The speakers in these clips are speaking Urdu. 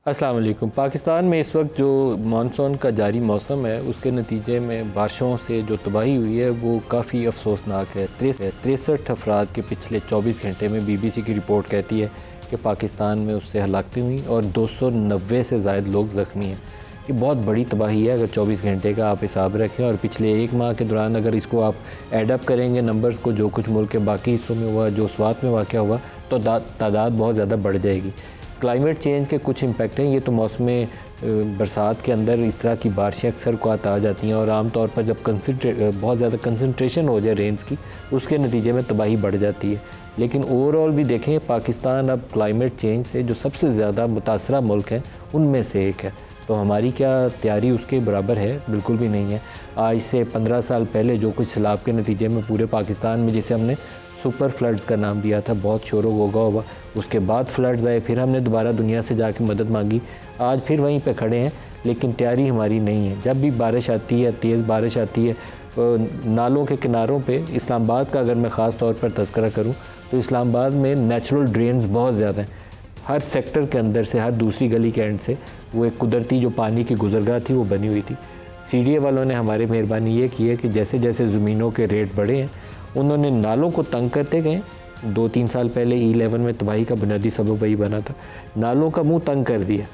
السلام علیکم۔ پاکستان میں اس وقت جو مانسون کا جاری موسم ہے اس کے نتیجے میں بارشوں سے جو تباہی ہوئی ہے وہ کافی افسوسناک ہے۔ 63 افراد کے پچھلے 24 گھنٹے میں بی بی سی کی رپورٹ کہتی ہے کہ پاکستان میں اس سے ہلاکتیں ہوئیں اور 290 سے زائد لوگ زخمی ہیں۔ یہ بہت بڑی تباہی ہے اگر 24 گھنٹے کا آپ حساب رکھیں، اور پچھلے ایک ماہ کے دوران اگر اس کو آپ ایڈ اپ کریں گے نمبرز کو، جو کچھ ملک کے باقی حصوں میں ہوا، جو سوات میں واقع ہوا، تو تعداد بہت زیادہ بڑھ جائے گی۔ کلائمیٹ چینج کے کچھ امپیکٹ ہیں۔ یہ تو موسم برسات کے اندر اس طرح کی بارشیں اکثر اوقات آ جاتی ہیں، اور عام طور پر جب بہت زیادہ کنسنٹریشن ہو جائے رینز کی، اس کے نتیجے میں تباہی بڑھ جاتی ہے۔ لیکن اوور آل بھی دیکھیں، پاکستان اب کلائمیٹ چینج سے جو سب سے زیادہ متاثرہ ملک ہیں ان میں سے ایک ہے، تو ہماری کیا تیاری اس کے برابر ہے؟ بالکل بھی نہیں ہے۔ آج سے 15 سال پہلے جو کچھ سیلاب کے نتیجے میں پورے پاکستان میں، جسے ہم نے سپر فلڈز کا نام دیا تھا، بہت شور و غوغا ہوا، اس کے بعد فلڈز آئے، پھر ہم نے دوبارہ دنیا سے جا کے مدد مانگی، آج پھر وہیں پہ کھڑے ہیں، لیکن تیاری ہماری نہیں ہے۔ جب بھی بارش آتی ہے، تیز بارش آتی ہے، نالوں کے کناروں پہ، اسلام آباد کا اگر میں خاص طور پر تذکرہ کروں تو اسلام آباد میں نیچرل ڈرینز بہت زیادہ ہیں۔ ہر سیکٹر کے اندر سے، ہر دوسری گلی کے اینڈ سے وہ ایک قدرتی جو پانی کی گزرگاہ تھی وہ بنی ہوئی تھی۔ سی ڈی اے والوں نے ہماری مہربانی یہ کی ہے کہ جیسے جیسے زمینوں کے ریٹ بڑھے ہیں، انہوں نے نالوں کو تنگ کرتے گئے۔ 2-3 سال پہلے E11 میں تباہی کا بنیادی سبب وہی بنا تھا، نالوں کا منہ تنگ کر دیا،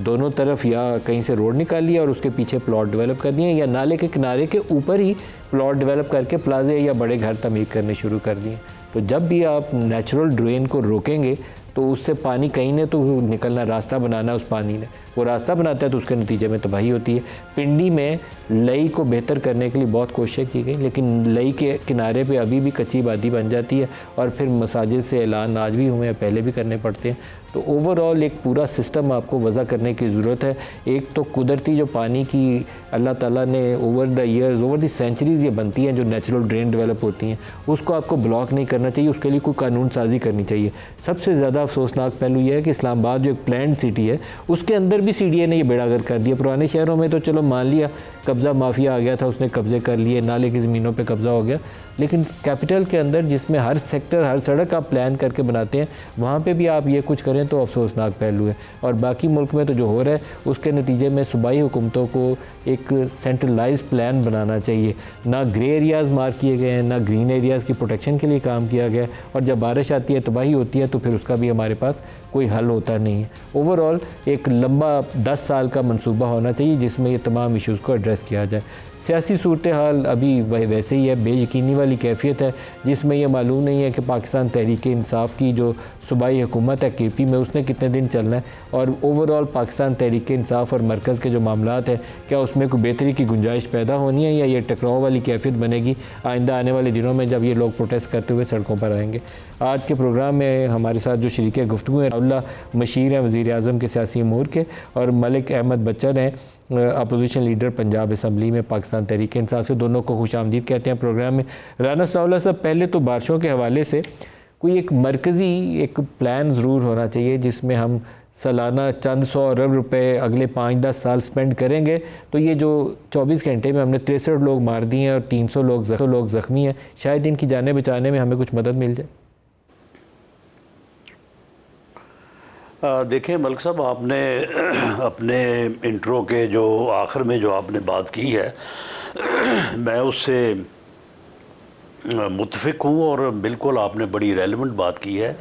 دونوں طرف یا کہیں سے روڈ نکال لیا اور اس کے پیچھے پلاٹ ڈیولپ کر دیے، یا نالے کے کنارے کے اوپر ہی پلاٹ ڈیولپ کر کے پلازے یا بڑے گھر تعمیر کرنے شروع کر دیے۔ تو جب بھی آپ نیچرل ڈرین کو روکیں گے تو اس سے پانی کہیں نے تو نکلنا، راستہ بنانا اس پانی نے، وہ راستہ بناتا ہے تو اس کے نتیجے میں تباہی ہوتی ہے۔ پنڈی میں لئی کو بہتر کرنے کے لیے بہت کوششیں کی گئی، لیکن لئی کے کنارے پہ ابھی بھی کچی آبادی بن جاتی ہے، اور پھر مساجد سے اعلان آج بھی ہوئے ہیں، پہلے بھی کرنے پڑتے ہیں۔ تو اوور آل ایک پورا سسٹم آپ کو وضع کرنے کی ضرورت ہے۔ ایک تو قدرتی جو پانی کی اللہ تعالیٰ نے over the years, over the centuries یہ بنتی ہیں جو نیچرل ڈرین ڈیولپ ہوتی ہیں، اس کو آپ کو بلاک نہیں کرنا چاہیے، اس کے لیے کوئی قانون سازی کرنی چاہیے۔ سب سے زیادہ افسوسناک پہلو یہ ہے کہ اسلام آباد جو ایک پلانڈ سٹی ہے، اس کے اندر بھی سی ڈی اے نے یہ بیڑا گرک کر دیا۔ پرانے شہروں میں تو چلو مان لیا قبضہ مافیا آ گیا تھا، اس نے قبضے کر لیے، نالے کی زمینوں پہ قبضہ ہو گیا، لیکن کیپٹل کے اندر جس میں ہر سیکٹر، ہر سڑک آپ پلان کر کے بناتے ہیں، وہاں پہ بھی آپ یہ کچھ کریں تو افسوسناک پہلو ہے۔ اور باقی ملک میں تو جو ہو رہا ہے اس کے نتیجے میں صوبائی حکومتوں کو ایک سینٹرلائز پلان بنانا چاہیے۔ نہ گرے ایریاز مارک کیے گئے ہیں، نہ گرین ایریاز کی پروٹیکشن کے لیے کام کیا گیا ہے، اور جب بارش آتی ہے، تباہی ہوتی ہے، تو پھر اس کا بھی ہمارے پاس کوئی حل ہوتا نہیں ہے۔ اوور آل ایک لمبا 10 سال کا منصوبہ ہونا چاہیے جس میں یہ تمام ایشوز کو ایڈریس کیا جائے۔ سیاسی صورتحال ابھی ویسے ہی ہے، بے یقینی والی کیفیت ہے، جس میں یہ معلوم نہیں ہے کہ پاکستان تحریک انصاف کی جو صوبائی حکومت ہے کے پی میں، اس نے کتنے دن چلنا ہے، اور اوور آل پاکستان تحریک انصاف اور مرکز کے جو معاملات ہیں، کیا اس میں کوئی بہتری کی گنجائش پیدا ہونی ہے، یا یہ ٹکراؤ والی کیفیت بنے گی آئندہ آنے والے دنوں میں جب یہ لوگ پروٹیسٹ کرتے ہوئے سڑکوں پر آئیں گے۔ آج کے پروگرام میں ہمارے ساتھ جو شریک گفتگو ہیں، اللہ مشیر ہیں وزیر اعظم کے سیاسی امور کے، اور ملک احمد بچن ہیں اپوزیشن لیڈر پنجاب اسمبلی میں پاکستان تحریک انصاف سے۔ دونوں کو خوش آمدید کہتے ہیں پروگرام میں۔ رانا ثناءاللہ صاحب، پہلے تو بارشوں کے حوالے سے کوئی ایک مرکزی ایک پلان ضرور ہونا چاہیے جس میں ہم سالانہ چند سو ارب روپے اگلے 5-10 سال سپینڈ کریں گے تو یہ جو 24 گھنٹے میں ہم نے 63 لوگ مار دیے ہیں اور 300 لوگ زخمی ہیں، شاید ان کی جانیں بچانے میں ہمیں کچھ مدد مل جائے۔ دیکھیں ملک صاحب، آپ نے اپنے انٹرو کے جو آخر میں جو آپ نے بات کی ہے، میں اس سے متفق ہوں، اور بالکل آپ نے بڑی ریلیونٹ بات کی ہے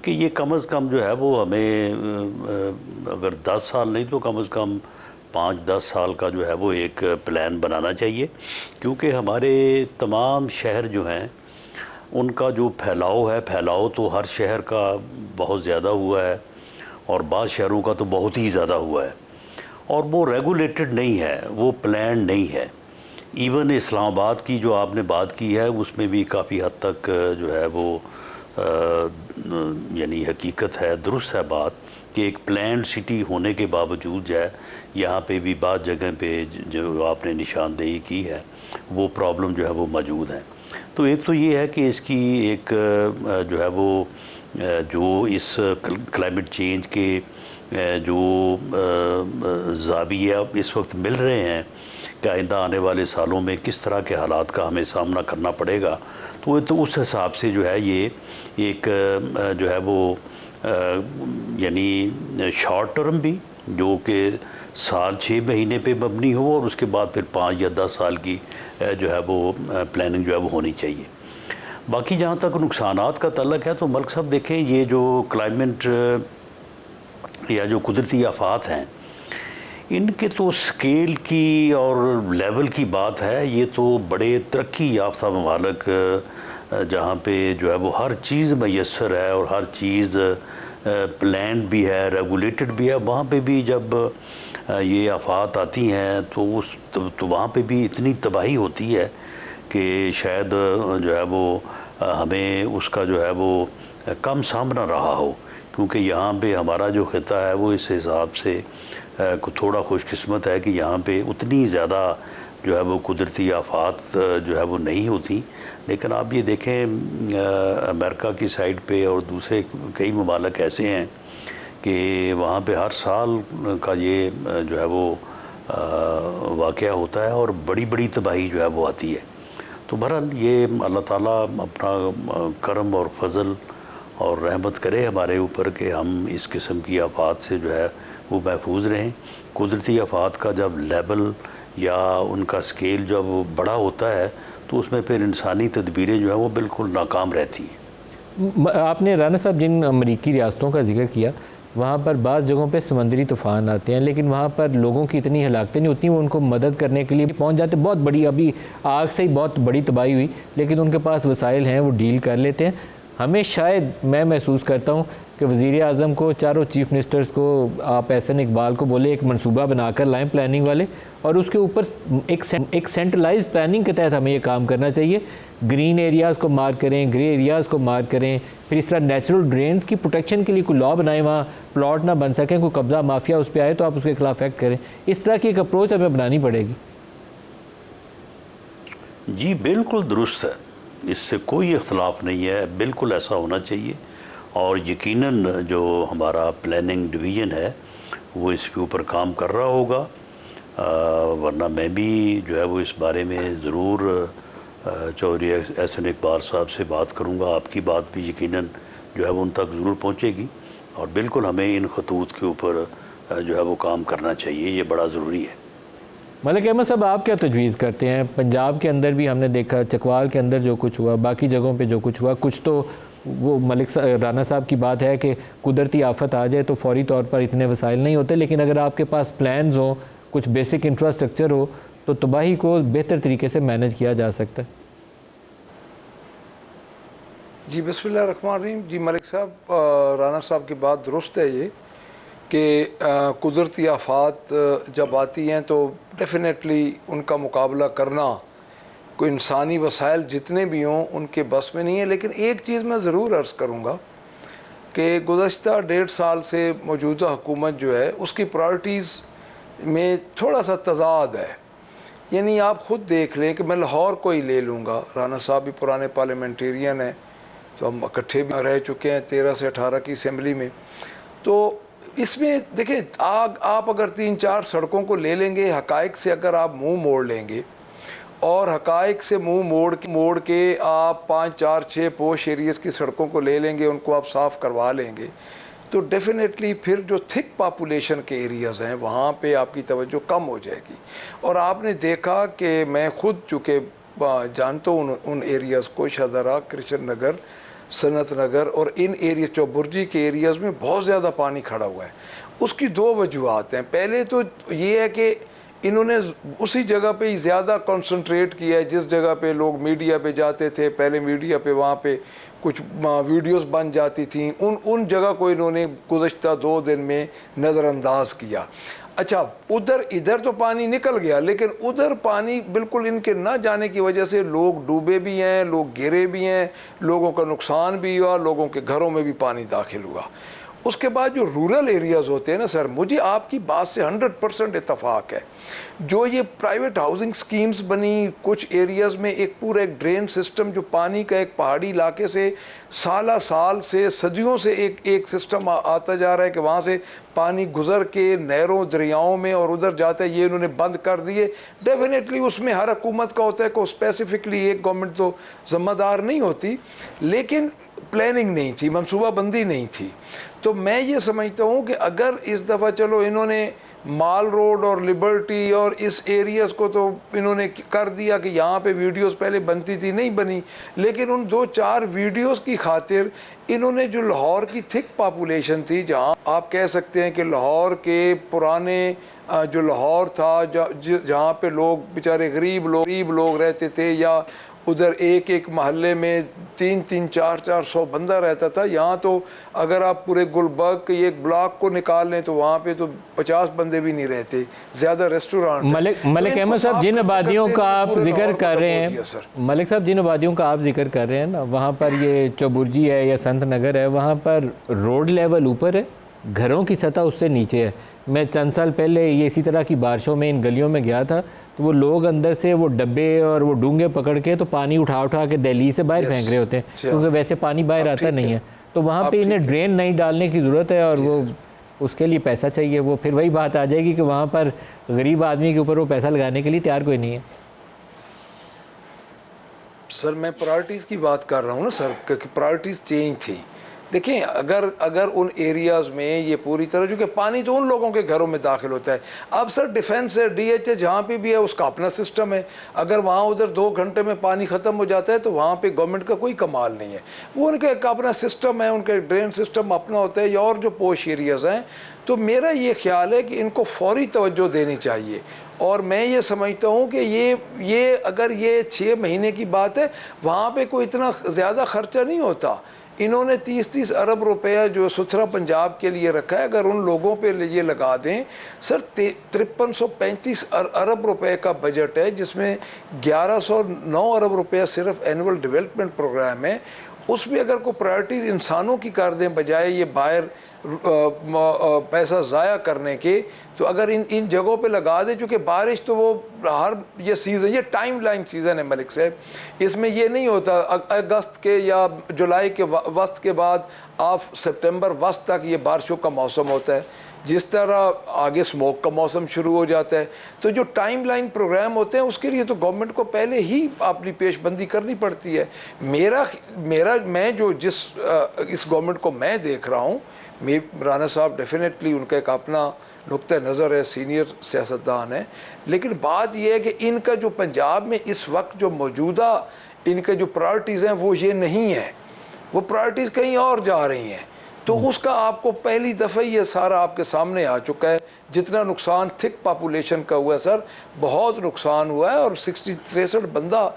کہ یہ کم از کم جو ہے وہ ہمیں اگر 10 سال نہیں تو کم از کم 5-10 سال کا جو ہے وہ ایک پلان بنانا چاہیے، کیونکہ ہمارے تمام شہر جو ہیں ان کا جو پھیلاؤ تو ہر شہر کا بہت زیادہ ہوا ہے، اور بعض شہروں کا تو بہت ہی زیادہ ہوا ہے، اور وہ ریگولیٹڈ نہیں ہے، وہ پلان نہیں ہے۔ ایون اسلام آباد کی جو آپ نے بات کی ہے اس میں بھی کافی حد تک جو ہے وہ یعنی حقیقت ہے، درست ہے بات کہ ایک پلانڈ سٹی ہونے کے باوجود جو ہے یہاں پہ بھی بعض جگہ پہ جو آپ نے نشاندہی کی ہے وہ پرابلم جو ہے وہ موجود ہیں۔ تو ایک تو یہ ہے کہ اس کی ایک جو ہے وہ جو اس کلائمیٹ چینج کے جو زاویہ اس وقت مل رہے ہیں کہ آئندہ آنے والے سالوں میں کس طرح کے حالات کا ہمیں سامنا کرنا پڑے گا، تو اس حساب سے جو ہے یہ ایک جو ہے وہ یعنی شارٹ ٹرم بھی جو کہ سال 6 مہینے پہ مبنی ہو اور اس کے بعد پھر 5 یا 10 سال کی جو ہے وہ پلاننگ جو ہے وہ ہونی چاہیے۔ باقی جہاں تک نقصانات کا تعلق ہے تو ملک صاحب دیکھیں، یہ جو کلائمیٹ یا جو قدرتی آفات ہیں، ان کے تو سکیل کی اور لیول کی بات ہے، یہ تو بڑے ترقی یافتہ ممالک جہاں پہ جو ہے وہ ہر چیز میسر ہے اور ہر چیز پلانڈ بھی ہے، ریگولیٹڈ بھی ہے، وہاں پہ بھی جب یہ آفات آتی ہیں تو وہاں پہ بھی اتنی تباہی ہوتی ہے کہ شاید جو ہے وہ ہمیں اس کا جو ہے وہ کم سامنا رہا ہو، کیونکہ یہاں پہ ہمارا جو خطہ ہے وہ اس حساب سے تھوڑا خوش قسمت ہے کہ یہاں پہ اتنی زیادہ جو ہے وہ قدرتی آفات جو ہے وہ نہیں ہوتی۔ لیکن آپ یہ دیکھیں امریکہ کی سائڈ پہ اور دوسرے کئی ممالک ایسے ہیں کہ وہاں پہ ہر سال کا یہ جو ہے وہ واقعہ ہوتا ہے اور بڑی بڑی تباہی جو ہے وہ آتی ہے۔ تو بہرحال یہ اللہ تعالیٰ اپنا کرم اور فضل اور رحمت کرے ہمارے اوپر کہ ہم اس قسم کی آفات سے جو ہے وہ محفوظ رہیں۔ قدرتی آفات کا جب لیبل یا ان کا سکیل جب بڑا ہوتا ہے تو اس میں پھر انسانی تدبیریں جو ہیں وہ بالکل ناکام رہتی ہیں۔ آپ نے رانا صاحب جن امریکی ریاستوں کا ذکر کیا، وہاں پر بعض جگہوں پہ سمندری طوفان آتے ہیں، لیکن وہاں پر لوگوں کی اتنی ہلاکتیں نہیں ہوتی، وہ ان کو مدد کرنے کے لیے پہنچ جاتے۔ بہت بڑی ابھی آگ سے ہی بہت بڑی تباہی ہوئی، لیکن ان کے پاس وسائل ہیں، وہ ڈیل کر لیتے ہیں۔ ہمیں شاید میں محسوس کرتا ہوں کہ وزیر اعظم کو، چاروں چیف منسٹرز کو، آپ احسن اقبال کو بولے ایک منصوبہ بنا کر لائیں پلاننگ والے، اور اس کے اوپر ایک سینٹرلائز پلاننگ کے تحت ہمیں یہ کام کرنا چاہیے۔ گرین ایریاز کو مارک کریں، گرے ایریاز کو مارک کریں، پھر اس طرح نیچرل ڈرینز کی پروٹیکشن کے لیے کوئی لا بنائیں، وہاں پلاٹ نہ بن سکیں، کوئی قبضہ مافیا اس پہ آئے تو آپ اس کے خلاف ایکٹ کریں۔ اس طرح کی ایک اپروچ ہمیں بنانی پڑے گی۔ جی بالکل درست ہے، اس سے کوئی اختلاف نہیں ہے، بالکل ایسا ہونا چاہیے، اور یقیناً جو ہمارا پلاننگ ڈویژن ہے وہ اس کے اوپر کام کر رہا ہوگا، ورنہ میں بھی جو ہے وہ اس بارے میں ضرور چودھری احسن اقبال صاحب سے بات کروں گا۔ آپ کی بات بھی یقیناً جو ہے وہ ان تک ضرور پہنچے گی، اور بالکل ہمیں ان خطوط کے اوپر جو ہے وہ کام کرنا چاہیے، یہ بڑا ضروری ہے۔ ملک احمد صاحب، آپ کیا تجویز کرتے ہیں؟ پنجاب کے اندر بھی ہم نے دیکھا، چکوال کے اندر جو کچھ ہوا، باقی جگہوں پہ جو کچھ ہوا، کچھ تو وہ رانا صاحب کی بات ہے کہ قدرتی آفت آ جائے تو فوری طور پر اتنے وسائل نہیں ہوتے، لیکن اگر آپ کے پاس پلانز ہوں، کچھ بیسک انفراسٹرکچر ہو تو تباہی کو بہتر طریقے سے مینج کیا جا سکتا ہے۔ جی بسم اللہ الرحمن الرحیم۔ جی ملک صاحب، رانا صاحب کی بات درست ہے یہ کہ قدرتی آفات جب آتی ہیں تو ڈیفینیٹلی ان کا مقابلہ کرنا کوئی انسانی وسائل جتنے بھی ہوں ان کے بس میں نہیں ہے۔ لیکن ایک چیز میں ضرور عرض کروں گا کہ گزشتہ 1.5 سال سے موجودہ حکومت جو ہے اس کی پرائرٹیز میں تھوڑا سا تضاد ہے۔ یعنی آپ خود دیکھ لیں کہ میں لاہور کو ہی لے لوں گا، رانا صاحب بھی پرانے پارلیمنٹیرین ہیں تو ہم اکٹھے بھی رہ چکے ہیں 13 سے 18 کی اسمبلی میں، تو اس میں دیکھیں آپ اگر 3-4 سڑکوں کو لے لیں گے، حقائق سے اگر آپ منہ موڑ لیں گے اور حقائق سے منہ موڑ کے آپ 5-4-6 پوش ایریز کی سڑکوں کو لے لیں گے، ان کو آپ صاف کروا لیں گے، تو ڈیفینیٹلی پھر جو تھک پاپولیشن کے ایریاز ہیں وہاں پہ آپ کی توجہ کم ہو جائے گی۔ اور آپ نے دیکھا کہ میں خود چونکہ جانتا ہوں ان ایریاز کو، شاہدرہ، کرشن نگر، صنعت نگر اور ان ایریا چوبرجی کے ایریاز میں بہت زیادہ پانی کھڑا ہوا ہے۔ اس کی 2 وجوہات ہیں۔ پہلے تو یہ ہے کہ انہوں نے اسی جگہ پہ ہی زیادہ کنسنٹریٹ کیا ہے جس جگہ پہ لوگ میڈیا پہ جاتے تھے، پہلے میڈیا پہ وہاں پہ کچھ ویڈیوز بن جاتی تھیں، ان جگہ کو انہوں نے گزشتہ 2 دن میں نظر انداز کیا۔ اچھا، ادھر تو پانی نکل گیا، لیکن ادھر پانی بالکل ان کے نہ جانے کی وجہ سے لوگ ڈوبے بھی ہیں، لوگ گرے بھی ہیں، لوگوں کا نقصان بھی ہوا، لوگوں کے گھروں میں بھی پانی داخل ہوا۔ اس کے بعد جو رورل ایریاز ہوتے ہیں نا سر، مجھے آپ کی بات سے 100% اتفاق ہے۔ جو یہ پرائیویٹ ہاؤسنگ سکیمز بنی کچھ ایریاز میں، ایک پورا ایک ڈرین سسٹم جو پانی کا ایک پہاڑی علاقے سے سال سے صدیوں سے ایک سسٹم آتا جا رہا ہے کہ وہاں سے پانی گزر کے نہروں دریاؤں میں اور ادھر جاتا ہے، یہ انہوں نے بند کر دیے۔ ڈیفینیٹلی اس میں ہر حکومت کا ہوتا ہے کہ اسپیسیفکلی ایک گورنمنٹ تو ذمہ دار نہیں ہوتی، لیکن پلاننگ نہیں تھی، منصوبہ بندی نہیں تھی۔ تو میں یہ سمجھتا ہوں کہ اگر اس دفعہ چلو انہوں نے مال روڈ اور لبرٹی اور اس ایریاز کو تو انہوں نے کر دیا کہ یہاں پہ ویڈیوز پہلے بنتی تھی نہیں بنی، لیکن ان 2-4 ویڈیوز کی خاطر انہوں نے جو لاہور کی تھک پاپولیشن تھی، جہاں آپ کہہ سکتے ہیں کہ لاہور کے پرانے جو لاہور تھا جہاں پہ لوگ بیچارے غریب لوگ رہتے تھے، یا ادھر ایک محلے میں 300 400 بندہ رہتا تھا، یہاں تو اگر آپ پورے گلبرگ کے ایک بلاک کو نکال لیں تو وہاں پہ تو 50 بندے بھی نہیں رہتے، زیادہ ریسٹورانٹ۔ ملک احمد صاحب، جن آبادیوں کا آپ ذکر کر رہے ہیں، ملک صاحب جن آبادیوں کا آپ ذکر کر رہے ہیں نا، وہاں پر یہ چوبرجی ہے یا سنت نگر ہے، وہاں پر روڈ لیول اوپر ہے، گھروں کی سطح اس سے نیچے ہے۔ میں چند سال پہلے یہ اسی طرح کی بارشوں میں ان گلیوں میں گیا تھا، تو وہ لوگ اندر سے وہ ڈبے اور وہ ڈونگے پکڑ کے تو پانی اٹھا کے دہلی سے باہر پھینک رہے ہوتے ہیں، کیونکہ ویسے پانی باہر آتا نہیں ہے، تو وہاں پہ انہیں ڈرین نہیں ڈالنے کی ضرورت ہے، اور وہ اس کے لیے پیسہ چاہیے۔ وہ پھر وہی بات آ جائے گی کہ وہاں پر غریب آدمی کے اوپر وہ پیسہ لگانے کے لیے تیار کوئی نہیں ہے۔ سر میں پرائرٹیز کی بات کر رہا ہوں نا سر، کہ پرائرٹیز چینج تھی۔ دیکھیں اگر ان ایریاز میں یہ پوری طرح، جو کہ پانی تو ان لوگوں کے گھروں میں داخل ہوتا ہے، اب سر ڈیفنس ہے، ڈی ایچ ہے، جہاں پہ بھی ہے اس کا اپنا سسٹم ہے، اگر وہاں ادھر 2 گھنٹے میں پانی ختم ہو جاتا ہے تو وہاں پہ گورنمنٹ کا کوئی کمال نہیں ہے، وہ ان کا ایک اپنا سسٹم ہے، ان کا ڈرین سسٹم اپنا ہوتا ہے، یا اور جو پوش ایریاز ہیں۔ تو میرا یہ خیال ہے کہ ان کو فوری توجہ دینی چاہیے، اور میں یہ سمجھتا ہوں کہ یہ اگر یہ 6 مہینے کی بات ہے، وہاں پہ کوئی اتنا زیادہ خرچہ نہیں ہوتا۔ انہوں نے 30 ارب روپیہ جو ستھرا پنجاب کے لیے رکھا ہے، اگر ان لوگوں پہ یہ لگا دیں سر، 5335 ارب روپے کا بجٹ ہے، جس میں 1109 ارب روپیہ صرف اینول ڈیولپمنٹ پروگرام ہے، اس میں اگر کوئی پرائرٹیز انسانوں کی کر دیں بجائے یہ باہر پیسہ ضائع کرنے کے، تو اگر ان جگہوں پہ لگا دیں، چونکہ بارش تو وہ ہر یہ سیزن، یہ ٹائم لائن سیزن ہے ملک صاحب، اس میں یہ نہیں ہوتا اگست کے یا جولائی کے وسط کے بعد آپ سپٹمبر وسط تک یہ بارشوں کا موسم ہوتا ہے، جس طرح آگے سموک کا موسم شروع ہو جاتا ہے۔ تو جو ٹائم لائن پروگرام ہوتے ہیں اس کے لیے تو گورنمنٹ کو پہلے ہی اپنی پیش بندی کرنی پڑتی ہے۔ میں جو اس گورنمنٹ کو میں دیکھ رہا ہوں، رانا صاحب ڈیفینیٹلی ان کا ایک اپنا نقطہ نظر ہے، سینئر سیاستدان ہے، لیکن بات یہ ہے کہ ان کا جو پنجاب میں اس وقت جو موجودہ ان کے جو پرائرٹیز ہیں وہ یہ نہیں ہے، وہ پرائرٹیز کہیں اور جا رہی ہیں۔ تو اس کا آپ کو پہلی دفعہ یہ سارا آپ کے سامنے آ چکا ہے، جتنا نقصان تھک پاپولیشن کا ہوا ہے سر، بہت نقصان ہوا ہے، اور 63 بندہ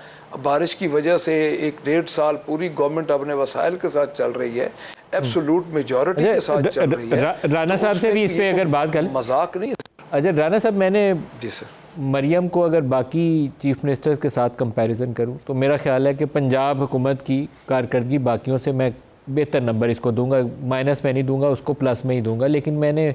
بارش کی وجہ سے 1.5 سال پوری گورنمنٹ اپنے وسائل کے ساتھ چل رہی ہے، ایبسولوٹ میجورٹی کے ساتھ چل رہی ہے۔ رانا صاحب سے بھی اس پہ اگر بات کر لیں، مذاق نہیں ہے۔ اچھا رانا صاحب، میں نے جی سر، مریم کو اگر باقی چیف منسٹرز کے ساتھ کمپیریزن کروں تو میرا خیال ہے کہ پنجاب حکومت کی کارکردگی باقیوں سے میں بہتر نمبر اس کو دوں گا، مائنس میں نہیں دوں گا، اس کو پلس میں ہی دوں گا۔ لیکن میں نے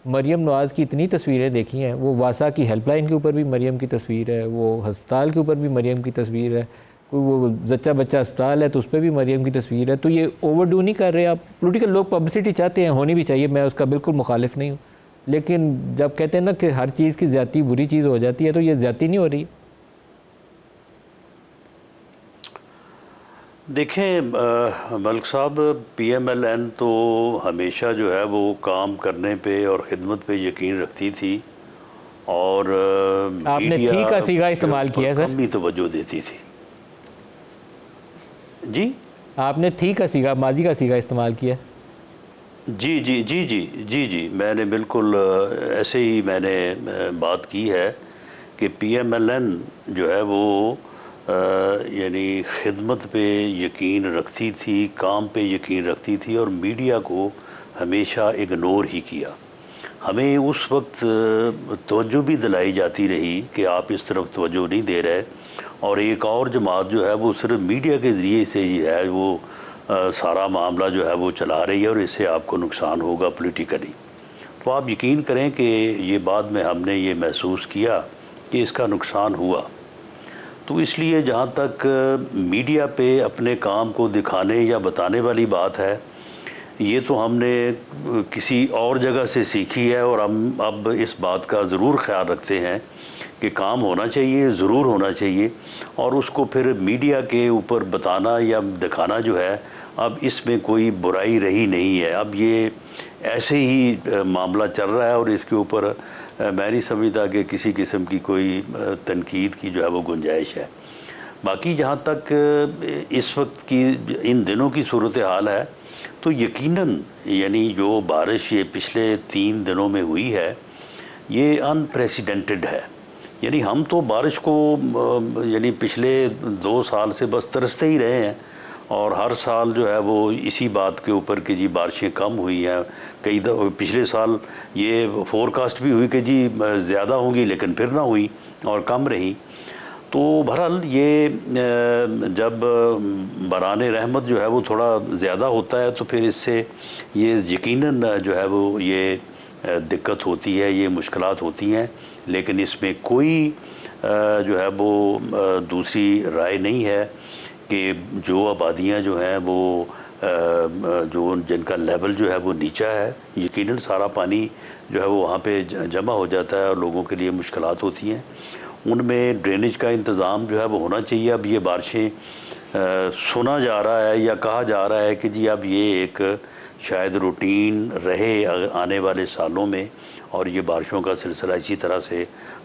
مریم نواز کی اتنی تصویریں دیکھی ہیں، وہ واسا کی ہیلپ لائن کے اوپر بھی مریم کی تصویر ہے، وہ ہسپتال کے اوپر بھی مریم کی تصویر ہے، کوئی وہ زچہ بچہ ہسپتال ہے تو اس پہ بھی مریم کی تصویر ہے۔ تو یہ اوور ڈو نہیں کر رہے آپ؟ پولیٹیکل لوگ پبلسٹی چاہتے ہیں، ہونی بھی چاہیے، میں اس کا بالکل مخالف نہیں ہوں، لیکن جب کہتے ہیں نا کہ ہر چیز کی زیادتی بری چیز ہو جاتی ہے، تو یہ زیادتی نہیں ہو رہی؟ دیکھیں ملک صاحب، پی ایم ایل این تو ہمیشہ جو ہے وہ کام کرنے پہ اور خدمت پہ یقین رکھتی تھی، اور آپ نے تھی کا سیگا استعمال کیا ہے سر؟ کم بھی توجہ دیتی تھی۔ جی آپ نے تھی کا سیگا، ماضی کا سیگا استعمال کیا؟ جی جی جی جی جی جی میں نے بالکل ایسے ہی میں نے بات کی ہے کہ پی ایم ایل این جو ہے وہ یعنی خدمت پہ یقین رکھتی تھی، کام پہ یقین رکھتی تھی، اور میڈیا کو ہمیشہ اگنور ہی کیا۔ ہمیں اس وقت توجہ بھی دلائی جاتی رہی کہ آپ اس طرف توجہ نہیں دے رہے، اور ایک اور جماعت جو ہے وہ صرف میڈیا کے ذریعے سے ہی ہے وہ سارا معاملہ جو ہے وہ چلا رہی ہے، اور اس سے آپ کو نقصان ہوگا پولیٹیکلی۔ تو آپ یقین کریں کہ یہ بعد میں ہم نے یہ محسوس کیا کہ اس کا نقصان ہوا۔ تو اس لیے جہاں تک میڈیا پہ اپنے کام کو دکھانے یا بتانے والی بات ہے، یہ تو ہم نے کسی اور جگہ سے سیکھی ہے، اور ہم اب اس بات کا ضرور خیال رکھتے ہیں کہ کام ہونا چاہیے، ضرور ہونا چاہیے، اور اس کو پھر میڈیا کے اوپر بتانا یا دکھانا جو ہے اب اس میں کوئی برائی رہی نہیں ہے. اب یہ ایسے ہی معاملہ چل رہا ہے اور اس کے اوپر میں نہیں سمجھتا کہ کسی قسم کی کوئی تنقید کی جو ہے وہ گنجائش ہے. باقی جہاں تک اس وقت کی ان دنوں کی صورتحال ہے تو یقیناً یعنی جو بارش یہ پچھلے 3 دنوں میں ہوئی ہے یہ ان پریسیڈنٹڈ ہے. یعنی ہم تو بارش کو یعنی پچھلے 2 سال سے بس ترستے ہی رہے ہیں اور ہر سال جو ہے وہ اسی بات کے اوپر کہ جی بارشیں کم ہوئی ہیں. پچھلے سال یہ فور کاسٹ بھی ہوئی کہ جی زیادہ ہوں گی لیکن پھر نہ ہوئی اور کم رہی. تو بہرحال یہ جب بران رحمت جو ہے وہ تھوڑا زیادہ ہوتا ہے تو پھر اس سے یہ یقیناً جو ہے وہ یہ دقت ہوتی ہے، یہ مشکلات ہوتی ہیں، لیکن اس میں کوئی جو ہے وہ دوسری رائے نہیں ہے کہ جو آبادیاں جو ہیں وہ جن کا لیول جو ہے وہ نیچا ہے یقیناً سارا پانی جو ہے وہ وہاں پہ جمع ہو جاتا ہے اور لوگوں کے لیے مشکلات ہوتی ہیں. ان میں ڈرینیج کا انتظام جو ہے وہ ہونا چاہیے. اب یہ بارشیں سنا جا رہا ہے یا کہا جا رہا ہے کہ جی اب یہ ایک شاید روٹین رہے آنے والے سالوں میں اور یہ بارشوں کا سلسلہ اسی طرح سے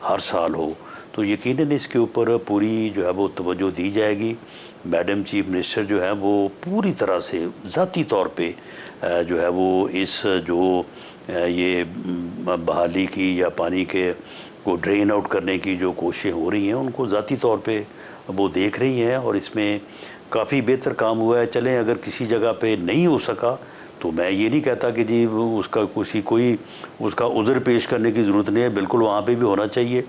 ہر سال ہو تو یقیناً اس کے اوپر پوری جو ہے وہ توجہ دی جائے گی. میڈم چیف منسٹر جو ہے وہ پوری طرح سے ذاتی طور پہ جو ہے وہ اس جو یہ بحالی کی یا پانی کے کو ڈرین آؤٹ کرنے کی جو کوششیں ہو رہی ہیں ان کو ذاتی طور پہ وہ دیکھ رہی ہیں اور اس میں کافی بہتر کام ہوا ہے. چلیں اگر کسی جگہ پہ نہیں ہو سکا تو میں یہ نہیں کہتا کہ جی اس کا اس کا عذر پیش کرنے کی ضرورت نہیں ہے، بالکل وہاں پہ بھی ہونا چاہیے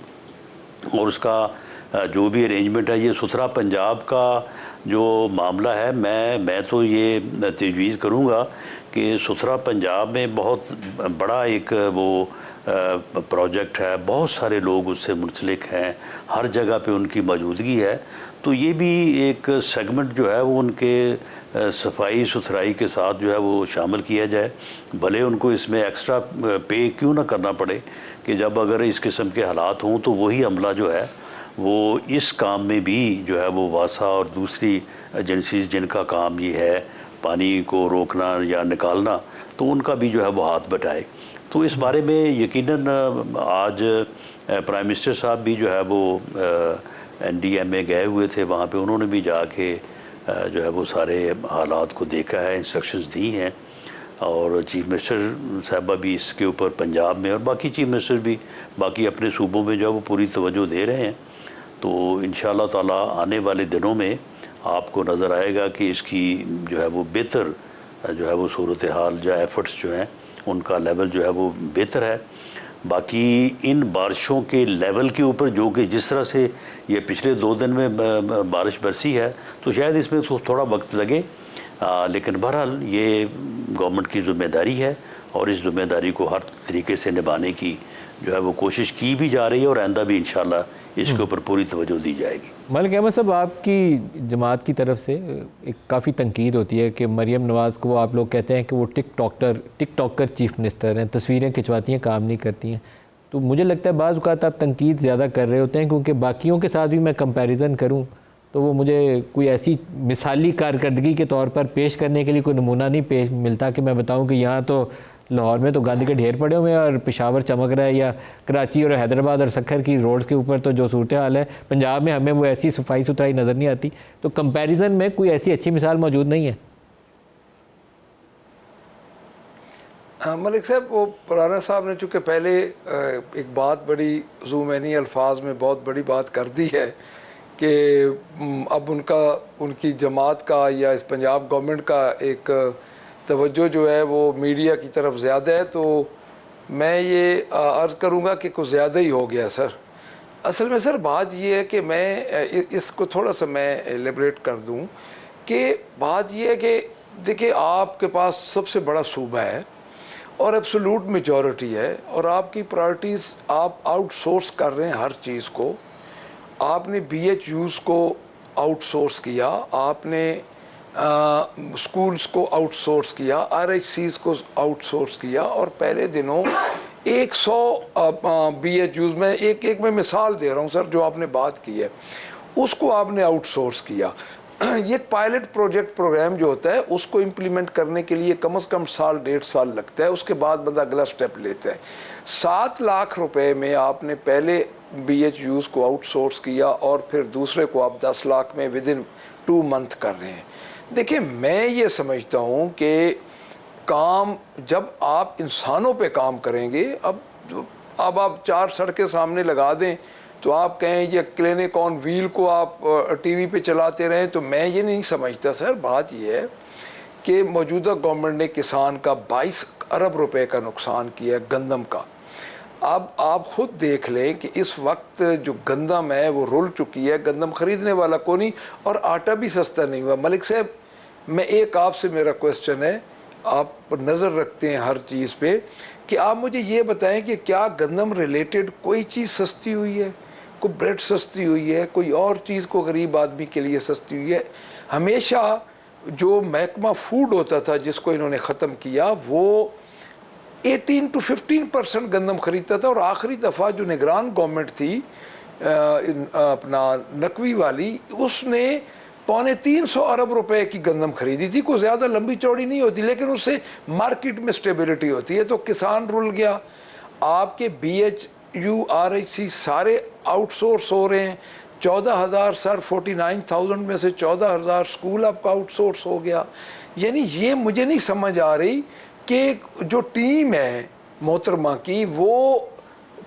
اور اس کا جو بھی ارینجمنٹ ہے. یہ ستھرا پنجاب کا جو معاملہ ہے میں تو یہ تجویز کروں گا کہ ستھرا پنجاب میں بہت بڑا ایک وہ پروجیکٹ ہے، بہت سارے لوگ اس سے منسلک ہیں، ہر جگہ پہ ان کی موجودگی ہے. تو یہ بھی ایک سیگمنٹ جو ہے وہ ان کے صفائی ستھرائی کے ساتھ جو ہے وہ شامل کیا جائے. بھلے ان کو اس میں ایکسٹرا پے کیوں نہ کرنا پڑے کہ جب اگر اس قسم کے حالات ہوں تو وہی عملہ جو ہے وہ اس کام میں بھی جو ہے وہ واسا اور دوسری ایجنسیز جن کا کام یہ ہے پانی کو روکنا یا نکالنا تو ان کا بھی جو ہے وہ ہاتھ بٹائے. تو اس بارے میں یقیناً آج پرائم منسٹر صاحب بھی جو ہے وہ NDM میں گئے ہوئے تھے، وہاں پہ انہوں نے بھی جا کے جو ہے وہ سارے حالات کو دیکھا ہے، انسٹرکشنز دی ہیں اور چیف منسٹر صاحبہ بھی اس کے اوپر پنجاب میں اور باقی چیف منسٹر بھی باقی اپنے صوبوں میں جو ہے وہ پوری توجہ دے رہے ہیں. تو انشاءاللہ تعالی آنے والے دنوں میں آپ کو نظر آئے گا کہ اس کی جو ہے وہ بہتر جو ہے وہ صورتحال جو ایفرٹس جو ہیں ان کا لیول جو ہے وہ بہتر ہے. باقی ان بارشوں کے لیول کے اوپر جو کہ جس طرح سے یہ پچھلے 2 دن میں بارش برسی ہے تو شاید اس میں تھوڑا وقت لگے، لیکن بہرحال یہ گورنمنٹ کی ذمہ داری ہے اور اس ذمہ داری کو ہر طریقے سے نبھانے کی جو ہے وہ کوشش کی بھی جا رہی ہے اور آئندہ بھی انشاءاللہ اس کے اوپر پوری توجہ دی جائے گی. ملک احمد صاحب، آپ کی جماعت کی طرف سے ایک کافی تنقید ہوتی ہے کہ مریم نواز کو آپ لوگ کہتے ہیں کہ وہ ٹک ٹاکر چیف منسٹر ہیں، تصویریں کھنچواتی ہیں، کام نہیں کرتی ہیں. تو مجھے لگتا ہے بعض اوقات آپ تنقید زیادہ کر رہے ہوتے ہیں کیونکہ باقیوں کے ساتھ بھی میں کمپیریزن کروں تو وہ مجھے کوئی ایسی مثالی کارکردگی کے طور پر پیش کرنے کے لیے کوئی نمونہ نہیں ملتا کہ میں بتاؤں کہ یہاں تو لاہور میں تو گاندھی کے ڈھیر پڑے ہوئے ہیں اور پشاور چمک رہا ہے، یا کراچی اور حیدرآباد اور سکھر کی روڈز کے اوپر تو جو صورتحال ہے پنجاب میں ہمیں وہ ایسی صفائی ستھرائی نظر نہیں آتی. تو کمپیریزن میں کوئی ایسی اچھی مثال موجود نہیں ہے. ملک صاحب، وہ رانا صاحب نے چونکہ پہلے ایک بات بڑی ذومینی الفاظ میں بہت بڑی بات کر دی ہے کہ اب ان کی جماعت کا یا اس پنجاب گورنمنٹ کا ایک توجہ جو ہے وہ میڈیا کی طرف زیادہ ہے، تو میں یہ عرض کروں گا کہ کچھ زیادہ ہی ہو گیا سر. اصل میں سر بات یہ ہے کہ میں اس کو تھوڑا سا میں ایلیبریٹ کر دوں کہ بات یہ ہے کہ دیکھیں آپ کے پاس سب سے بڑا صوبہ ہے اور ایبسولوٹ میجورٹی ہے اور آپ کی پرائرٹیز آپ آؤٹ سورس کر رہے ہیں ہر چیز کو. آپ نے BHUs کو آؤٹ سورس کیا، آپ نے سکولز کو آؤٹ سورس کیا، RHCs کو آؤٹ سورس کیا اور پہلے دنوں 100 BHUs میں ایک میں مثال دے رہا ہوں سر، جو آپ نے بات کی ہے اس کو آپ نے آؤٹ سورس کیا. یہ پائلٹ پروجیکٹ پروگرام جو ہوتا ہے اس کو امپلیمنٹ کرنے کے لیے کم از کم 1.5 سال لگتا ہے، اس کے بعد بندہ اگلا سٹیپ لیتا ہے. 7 لاکھ روپے میں آپ نے پہلے BHUs کو آؤٹ سورس کیا اور پھر دوسرے کو آپ 10 لاکھ میں ودن 2 منتھ کر رہے ہیں. دیکھیں میں یہ سمجھتا ہوں کہ کام جب آپ انسانوں پہ کام کریں گے، اب آپ 4 سڑکیں سامنے لگا دیں تو آپ کہیں یہ کلینک آن ویل کو آپ ٹی وی پہ چلاتے رہیں، تو میں یہ نہیں سمجھتا سر. بات یہ ہے کہ موجودہ گورنمنٹ نے کسان کا 22 ارب روپے کا نقصان کیا ہے گندم کا. اب آپ خود دیکھ لیں کہ اس وقت جو گندم ہے وہ رول چکی ہے، گندم خریدنے والا کو نہیں، اور آٹا بھی سستا نہیں ہوا. ملک صاحب میں ایک آپ سے میرا کوسچن ہے، آپ نظر رکھتے ہیں ہر چیز پہ، کہ آپ مجھے یہ بتائیں کہ کیا گندم ریلیٹڈ کوئی چیز سستی ہوئی ہے؟ کوئی بریڈ سستی ہوئی ہے؟ کوئی اور چیز کو غریب آدمی کے لیے سستی ہوئی ہے؟ ہمیشہ جو محکمہ فوڈ ہوتا تھا جس کو انہوں نے ختم کیا، وہ 18 to 15% گندم خریدتا تھا، اور آخری دفعہ جو نگران گورنمنٹ تھی اپنا نقوی والی، اس نے 250 ارب روپے کی گندم خریدی تھی. کوئی زیادہ لمبی چوڑی نہیں ہوتی، لیکن اس سے مارکیٹ میں سٹیبلٹی ہوتی ہے. تو کسان رول گیا. آپ کے BHU RHC سارے آؤٹ سورس ہو رہے ہیں. 14,000 سر 49,000 میں سے 14,000 اسکول آپ کا آؤٹ سورس ہو گیا. یعنی یہ مجھے نہیں سمجھ آ رہی کہ جو ٹیم ہے محترمہ کی وہ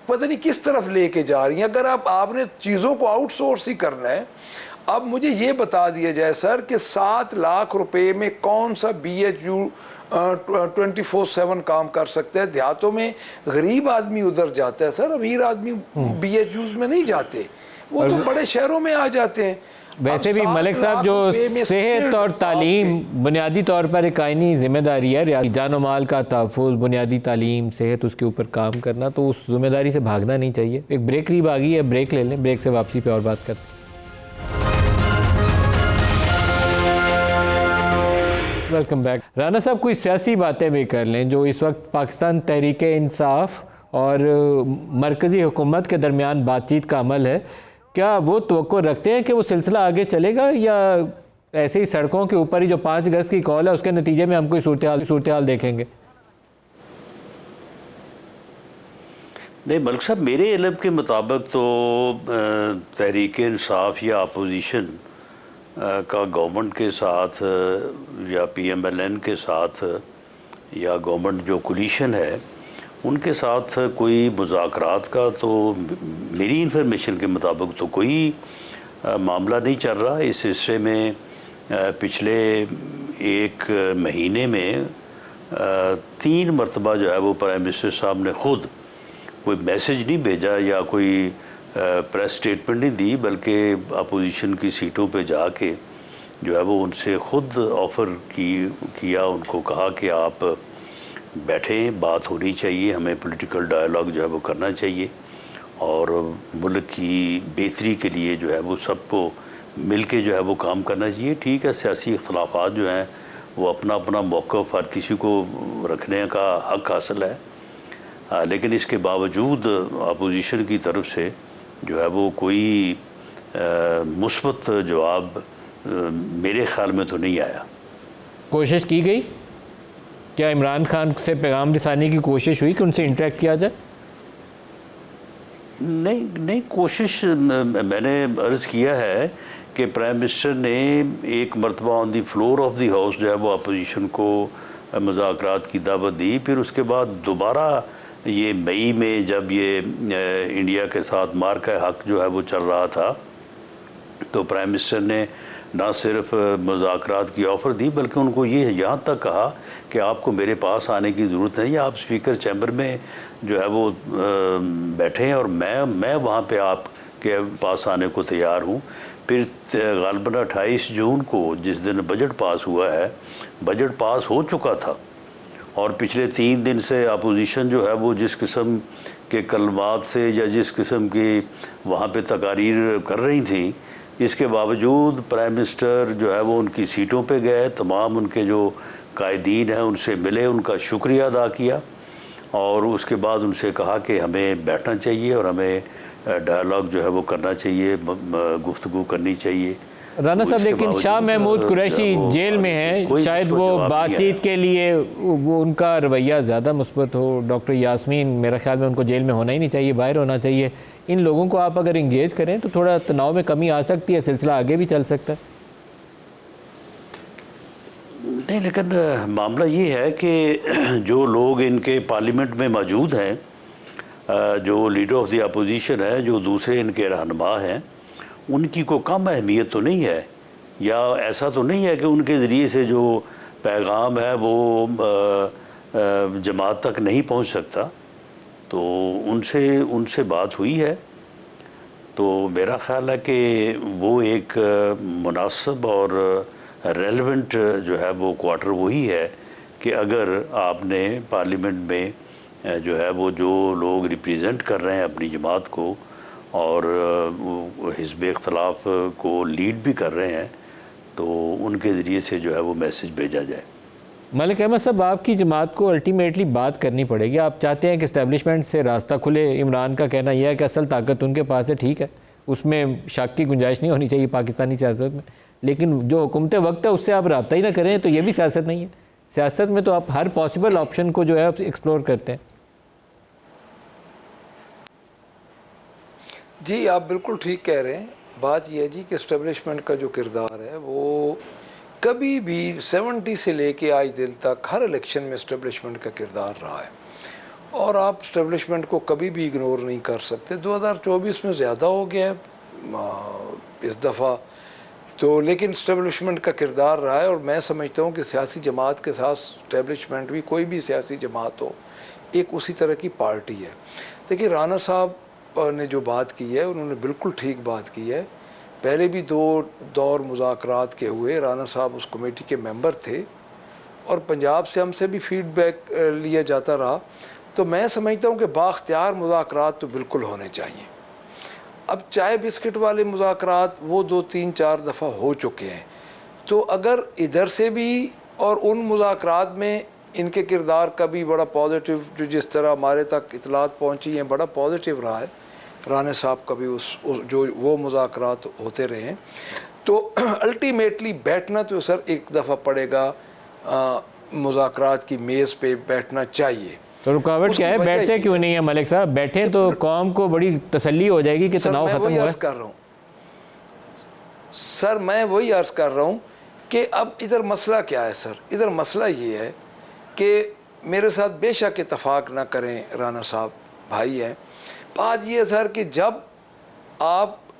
پتہ نہیں کس طرف لے کے جا رہی ہیں. اگر آپ نے چیزوں کو آؤٹ سورس ہی کرنا ہے، اب مجھے یہ بتا دیا جائے سر کہ 7 لاکھ روپے میں کون سا BHU 24/7 کام کر سکتا ہے؟ دیہاتوں میں غریب آدمی ادھر جاتا ہے سر، امیر آدمی BHUs میں نہیں جاتے، وہ تو بڑے شہروں میں آ جاتے ہیں. ویسے بھی ملک صاحب جو صحت اور تعلیم بنیادی طور پر ایک آئینی ذمہ داری ہے، جان و مال کا تحفظ، بنیادی تعلیم، صحت، اس کے اوپر کام کرنا، تو اس ذمہ داری سے بھاگنا نہیں چاہیے. ایک بریک قریب آ گئی ہے، بریک لے لیں، بریک سے واپسی پہ اور بات کرتے ہیں. Welcome back. رانا صاحب کوئی سیاسی باتیں بھی کر لیں جو اس وقت پاکستان تحریک انصاف اور مرکزی حکومت کے درمیان بات چیت کا عمل ہے، کیا وہ توقع رکھتے ہیں کہ وہ سلسلہ آگے چلے گا، یا ایسے ہی سڑکوں کے اوپر ہی جو 5 اگست کی کال ہے اس کے نتیجے میں ہم کوئی صورتحال دیکھیں گے؟ نہیں ملک صاحب، میرے علم کے مطابق تو تحریک انصاف یا اپوزیشن کا گورنمنٹ کے ساتھ یا PMLN کے ساتھ یا گورنمنٹ جو کولیشن ہے ان کے ساتھ کوئی مذاکرات کا تو میری انفارمیشن کے مطابق تو کوئی معاملہ نہیں چل رہا. اس حصے میں پچھلے 1 مہینے میں 3 مرتبہ جو ہے وہ پرائم منسٹر صاحب نے خود کوئی میسج نہیں بھیجا یا کوئی پریس سٹیٹمنٹ نہیں دی، بلکہ اپوزیشن کی سیٹوں پہ جا کے جو ہے وہ ان سے خود آفر کیا، ان کو کہا کہ آپ بیٹھیں، بات ہونی چاہیے، ہمیں پولیٹیکل ڈائلاگ جو ہے وہ کرنا چاہیے، اور ملک کی بہتری کے لیے جو ہے وہ سب کو مل کے جو ہے وہ کام کرنا چاہیے. ٹھیک ہے، سیاسی اختلافات جو ہیں وہ اپنا موقف ہر کسی کو رکھنے کا حق حاصل ہے، لیکن اس کے باوجود اپوزیشن کی طرف سے جو ہے وہ کوئی مثبت جواب میرے خیال میں تو نہیں آیا. کوشش کی گئی کیا عمران خان سے پیغام رسانی کی کوشش ہوئی کہ ان سے انٹریکٹ کیا جائے؟ نہیں، کوشش میں نے عرض کیا ہے کہ پرائم منسٹر نے ایک مرتبہ آن دی فلور آف دی ہاؤس جو ہے وہ اپوزیشن کو مذاکرات کی دعوت دی. پھر اس کے بعد دوبارہ یہ مئی میں جب یہ انڈیا کے ساتھ مارکہ حق جو ہے وہ چل رہا تھا تو پرائم منسٹر نے نہ صرف مذاکرات کی آفر دی بلکہ ان کو یہ یہاں تک کہا کہ آپ کو میرے پاس آنے کی ضرورت نہیں ہے، آپ اسپیکر چیمبر میں جو ہے وہ بیٹھیں اور میں وہاں پہ آپ کے پاس آنے کو تیار ہوں. پھر غالباً 28 جون کو جس دن بجٹ پاس ہوا ہے، بجٹ پاس ہو چکا تھا، اور پچھلے 3 دن سے اپوزیشن جو ہے وہ جس قسم کے کلمات سے یا جس قسم کی وہاں پہ تقاریر کر رہی تھیں، اس کے باوجود پرائم منسٹر جو ہے وہ ان کی سیٹوں پہ گئے، تمام ان کے جو قائدین ہیں ان سے ملے، ان کا شکریہ ادا کیا، اور اس کے بعد ان سے کہا کہ ہمیں بیٹھنا چاہیے اور ہمیں ڈائلاگ جو ہے وہ کرنا چاہیے، گفتگو کرنی چاہیے۔ رانا صاحب لیکن شاہ محمود قریشی جیل میں ہیں، شاید وہ بات چیت کے لیے وہ ان کا رویہ زیادہ مثبت ہو۔ ڈاکٹر یاسمین میرے خیال میں ان کو جیل میں ہونا ہی نہیں چاہیے، باہر ہونا چاہیے۔ ان لوگوں کو آپ اگر انگیج کریں تو تھوڑا تناؤ میں کمی آ سکتی ہے، سلسلہ آگے بھی چل سکتا ہے۔ نہیں، لیکن معاملہ یہ ہے کہ جو لوگ ان کے پارلیمنٹ میں موجود ہیں، جو لیڈر آف دی اپوزیشن ہے، جو دوسرے ان کے رہنما ہیں، ان کی کوئی کم اہمیت تو نہیں ہے، یا ایسا تو نہیں ہے کہ ان کے ذریعے سے جو پیغام ہے وہ جماعت تک نہیں پہنچ سکتا۔ تو ان سے بات ہوئی ہے، تو میرا خیال ہے کہ وہ ایک مناسب اور ریلیونٹ جو ہے وہ کوارٹر وہی ہے کہ اگر آپ نے پارلیمنٹ میں جو ہے وہ جو لوگ ریپریزنٹ کر رہے ہیں اپنی جماعت کو اور حزب اختلاف کو لیڈ بھی کر رہے ہیں، تو ان کے ذریعے سے جو ہے وہ میسج بھیجا جائے۔ ملک احمد صاحب، آپ کی جماعت کو الٹیمیٹلی بات کرنی پڑے گی۔ آپ چاہتے ہیں کہ اسٹیبلشمنٹ سے راستہ کھلے۔ عمران کا کہنا یہ ہے کہ اصل طاقت ان کے پاس ہے، ٹھیک ہے، اس میں شک کی گنجائش نہیں ہونی چاہیے پاکستانی سیاست میں، لیکن جو حکومت وقت ہے اس سے آپ رابطہ ہی نہ کریں تو یہ بھی سیاست نہیں ہے۔ سیاست میں تو آپ ہر پاسبل آپشن کو جو ہے ایکسپلور کرتے ہیں۔ جی آپ بالکل ٹھیک کہہ رہے ہیں۔ بات یہ ہے جی کہ اسٹیبلشمنٹ کا جو کردار ہے وہ کبھی بھی 70 سے لے کے آج دن تک ہر الیکشن میں اسٹیبلشمنٹ کا کردار رہا ہے، اور آپ اسٹیبلشمنٹ کو کبھی بھی اگنور نہیں کر سکتے۔ 2024 میں زیادہ ہو گیا ہے اس دفعہ تو، لیکن اسٹیبلشمنٹ کا کردار رہا ہے، اور میں سمجھتا ہوں کہ سیاسی جماعت کے ساتھ اسٹیبلشمنٹ بھی، کوئی بھی سیاسی جماعت ہو، ایک اسی طرح کی پارٹی ہے۔ دیکھیے رانا صاحب نے جو بات کی ہے انہوں نے بالکل ٹھیک بات کی ہے۔ پہلے بھی 2 دور مذاکرات کے ہوئے، رانا صاحب اس کمیٹی کے ممبر تھے اور پنجاب سے ہم سے بھی فیڈ بیک لیا جاتا رہا، تو میں سمجھتا ہوں کہ بااختیار مذاکرات تو بالکل ہونے چاہیے۔ اب چائے بسکٹ والے مذاکرات وہ 2 3 4 دفعہ ہو چکے ہیں، تو اگر ادھر سے بھی اور ان مذاکرات میں ان کے کردار کا بھی بڑا پازیٹیو، جو جس طرح ہمارے تک اطلاعات پہنچی ہیں بڑا پازیٹیو رہا ہے، رانا صاحب کا بھی جو وہ مذاکرات ہوتے رہے ہیں، تو الٹیمیٹلی بیٹھنا تو سر ایک دفعہ پڑے گا، مذاکرات کی میز پہ بیٹھنا چاہیے۔ تو رکاوٹ کیا ہے؟ بیٹھتے کیوں نہیں ہیں ملک صاحب؟ بیٹھیں تو قوم کو بڑی تسلی ہو جائے گی کہ تناؤ ختم ہوا ہے۔ سر میں وہی عرض کر رہا ہوں کہ اب ادھر مسئلہ کیا ہے سر؟ ادھر مسئلہ یہ ہے کہ میرے ساتھ بے شک اتفاق نہ کریں، رانا صاحب بھائی ہیں، بات یہ ہے سر کہ جب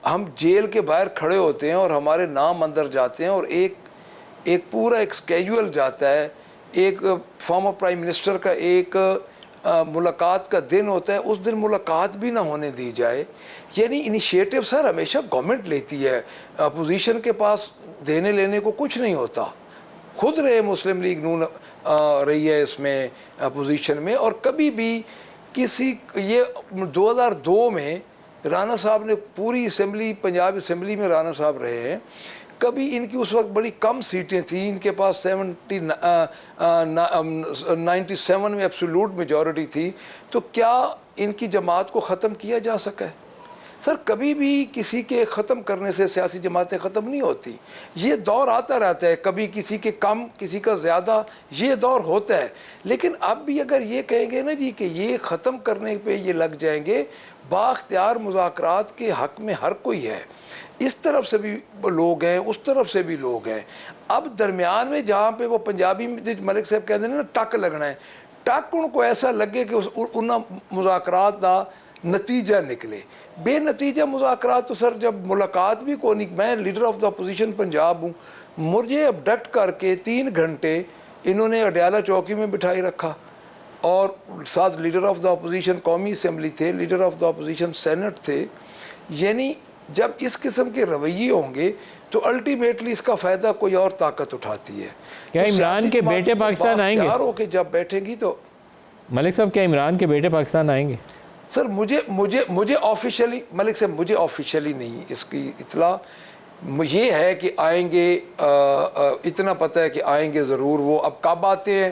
ہم جیل کے باہر کھڑے ہوتے ہیں اور ہمارے نام اندر جاتے ہیں اور ایک پورا ایک سکیجول جاتا ہے، ایک فارمر پرائم منسٹر کا ایک ملاقات کا دن ہوتا ہے، اس دن ملاقات بھی نہ ہونے دی جائے، یعنی انیشیٹو سر ہمیشہ گورنمنٹ لیتی ہے، اپوزیشن کے پاس دینے لینے کو کچھ نہیں ہوتا۔ خود رہے مسلم لیگ نون رہی ہے اس میں اپوزیشن میں، اور کبھی بھی یہ 2002 میں رانا صاحب نے پوری اسمبلی، پنجاب اسمبلی میں رانا صاحب رہے ہیں، کبھی ان کی اس وقت بڑی کم سیٹیں تھیں، ان کے پاس 97 میں ایبسولوٹ میجورٹی تھی، تو کیا ان کی جماعت کو ختم کیا جا سکا ہے؟ سر کبھی بھی کسی کے ختم کرنے سے سیاسی جماعتیں ختم نہیں ہوتی، یہ دور آتا رہتا ہے، کبھی کسی کے کم کسی کا زیادہ، یہ دور ہوتا ہے۔ لیکن اب بھی اگر یہ کہیں گے نا جی کہ یہ ختم کرنے پہ یہ لگ جائیں گے، بااختیار مذاکرات کے حق میں ہر کوئی ہے، اس طرف سے بھی لوگ ہیں، اس طرف سے بھی لوگ ہیں۔ اب درمیان میں جہاں پہ وہ پنجابی ملک صاحب کہتے ہیں نا ٹک لگنا ہے، ٹک ان کو ایسا لگے کہ ان مذاکرات کا نتیجہ نکلے۔ بے نتیجہ مذاکرات تو سر جب ملاقات بھی کو نہیں، میں leader of the opposition Punjab ہوں، مجھے ابڈکٹ کر کے 3 گھنٹے انہوں نے اڈیالہ چوکی میں بٹھائی رکھا، اور ساتھ لیڈر آف دا اپوزیشن قومی اسمبلی تھے، leader of the opposition senate تھے۔ یعنی جب اس قسم کے رویے ہوں گے تو الٹیمیٹلی اس کا فائدہ کوئی اور طاقت اٹھاتی ہے۔ کیا عمران کے بیٹے پاکستان آئیں گے؟ ہو کے جب بیٹھیں گی تو ملک صاحب کیا عمران کے بیٹے پاکستان آئیں گے؟ سر مجھے آفیشیلی ملک صاحب مجھے آفیشیلی نہیں اس کی اطلاع، یہ ہے کہ آئیں گے، اتنا پتہ ہے کہ آئیں گے ضرور۔ وہ اب کب آتے ہیں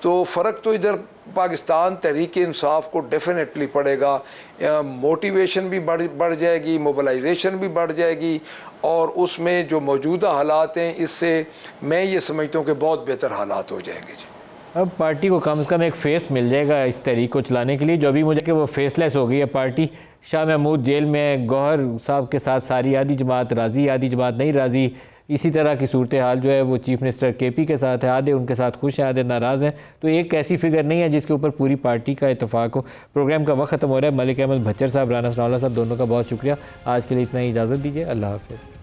تو فرق تو ادھر پاکستان تحریک انصاف کو ڈیفینیٹلی پڑے گا، موٹیویشن بھی بڑھ جائے گی، موبلائزیشن بھی بڑھ جائے گی، اور اس میں جو موجودہ حالات ہیں اس سے میں یہ سمجھتا ہوں کہ بہت بہتر حالات ہو جائیں گے جی۔ اب پارٹی کو کم از کم ایک فیس مل جائے گا اس تحریک کو چلانے کے لیے، جو ابھی مجھے کہ وہ فیس لیس ہو گئی ہے پارٹی۔ شاہ محمود جیل میں، گوہر صاحب کے ساتھ ساری آدھی جماعت راضی، آدھی جماعت نہیں راضی، اسی طرح کی صورتحال جو ہے وہ چیف منسٹر کے پی کے ساتھ ہے، آدھے ان کے ساتھ خوش ہیں، آدھے ناراض ہیں، تو ایک ایسی فگر نہیں ہے جس کے اوپر پوری پارٹی کا اتفاق ہو۔ پروگرام کا وقت ختم ہو رہا ہے۔ ملک احمد بھچر صاحب، رانا ثناءاللہ صاحب، دونوں کا بہت شکریہ۔ آج کے لیے اتنا ہی، اجازت دیجیے، اللہ حافظ۔